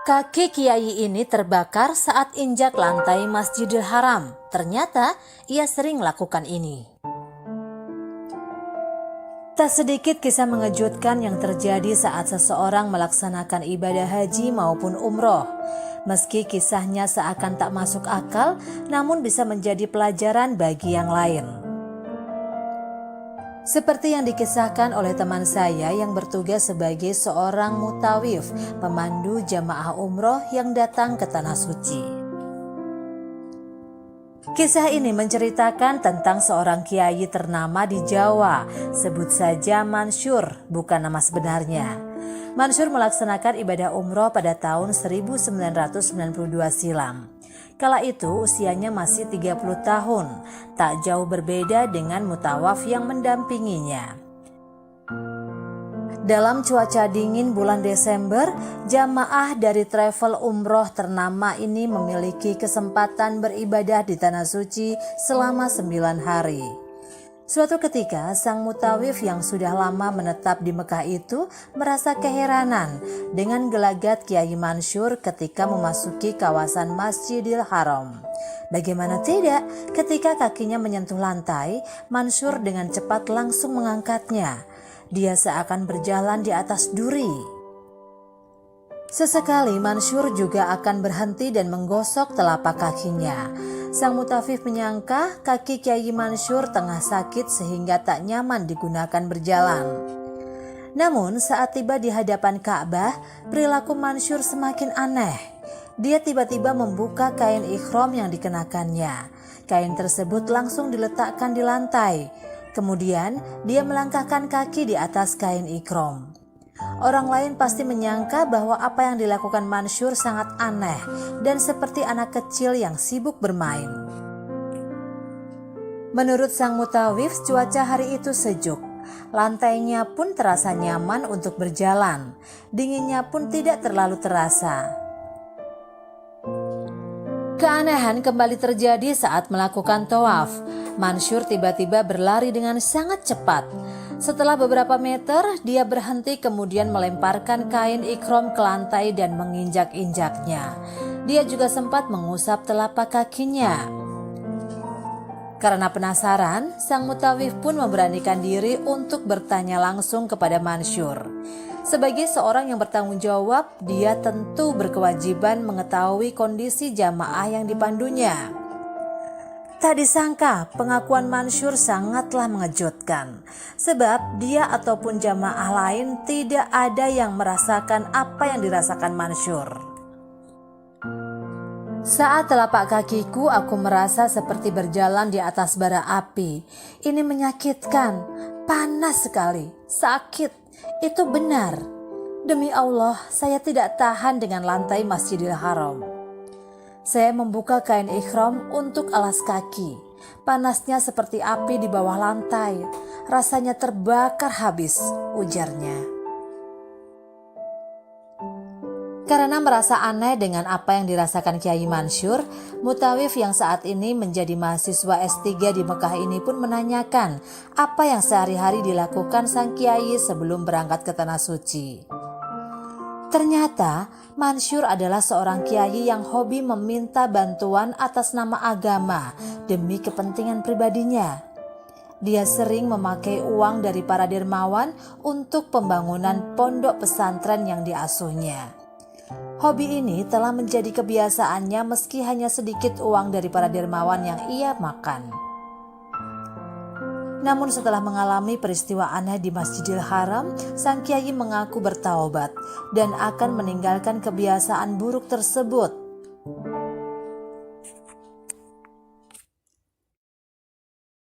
Kaki kiai ini terbakar saat injak lantai Masjidil Haram. Ternyata ia sering lakukan ini. Tak sedikit kisah mengejutkan yang terjadi saat seseorang melaksanakan ibadah haji maupun umroh. Meski kisahnya seakan tak masuk akal, namun bisa menjadi pelajaran bagi yang lain. Seperti yang dikisahkan oleh teman saya yang bertugas sebagai seorang mutawif, pemandu jamaah umroh yang datang ke Tanah Suci. Kisah ini menceritakan tentang seorang kiai ternama di Jawa, sebut saja Mansur, bukan nama sebenarnya. Mansur melaksanakan ibadah umroh pada tahun 1992 silam. Kala itu usianya masih 30 tahun, tak jauh berbeda dengan mutawaf yang mendampinginya. Dalam cuaca dingin bulan Desember, jamaah dari travel umroh ternama ini memiliki kesempatan beribadah di Tanah Suci selama 9 hari. Suatu ketika, sang mutawif yang sudah lama menetap di Mekah itu merasa keheranan dengan gelagat Kiai Mansur ketika memasuki kawasan Masjidil Haram. Bagaimana tidak, ketika kakinya menyentuh lantai, Mansur dengan cepat langsung mengangkatnya. Dia seakan berjalan di atas duri. Sesekali Mansur juga akan berhenti dan menggosok telapak kakinya. Sang mutawif menyangka kaki Kiai Mansur tengah sakit sehingga tak nyaman digunakan berjalan. Namun saat tiba di hadapan Ka'bah, perilaku Mansur semakin aneh. Dia tiba-tiba membuka kain ikhram yang dikenakannya. Kain tersebut langsung diletakkan di lantai. Kemudian dia melangkahkan kaki di atas kain ikhram. Orang lain pasti menyangka bahwa apa yang dilakukan Mansur sangat aneh dan seperti anak kecil yang sibuk bermain. Menurut sang mutawif, cuaca hari itu sejuk. Lantainya pun terasa nyaman untuk berjalan. Dinginnya pun tidak terlalu terasa. Keanehan kembali terjadi saat melakukan tawaf. Mansur tiba-tiba berlari dengan sangat cepat. Setelah beberapa meter, dia berhenti kemudian melemparkan kain ikhram ke lantai dan menginjak-injaknya. Dia juga sempat mengusap telapak kakinya. Karena penasaran, sang mutawif pun memberanikan diri untuk bertanya langsung kepada Mansur. Sebagai seorang yang bertanggung jawab, dia tentu berkewajiban mengetahui kondisi jamaah yang dipandunya. Tak disangka pengakuan Mansur sangatlah mengejutkan, sebab dia ataupun jamaah lain tidak ada yang merasakan apa yang dirasakan Mansur. Saat telapak kakiku aku merasa seperti berjalan di atas bara api. Ini menyakitkan, panas sekali, sakit, itu benar. Demi Allah, saya tidak tahan dengan lantai Masjidil Haram. Saya membuka kain ikhram untuk alas kaki. Panasnya seperti api di bawah lantai. Rasanya terbakar habis, ujarnya. Karena merasa aneh dengan apa yang dirasakan Kiai Mansur, mutawif yang saat ini menjadi mahasiswa S3 di Mekah ini pun menanyakan apa yang sehari-hari dilakukan sang Kiai sebelum berangkat ke Tanah Suci. Ternyata Mansur adalah seorang kiai yang hobi meminta bantuan atas nama agama demi kepentingan pribadinya. Dia sering memakai uang dari para dermawan untuk pembangunan pondok pesantren yang diasuhnya. Hobi ini telah menjadi kebiasaannya meski hanya sedikit uang dari para dermawan yang ia makan. Namun setelah mengalami peristiwa aneh di Masjidil Haram, sang kiai mengaku bertaubat dan akan meninggalkan kebiasaan buruk tersebut.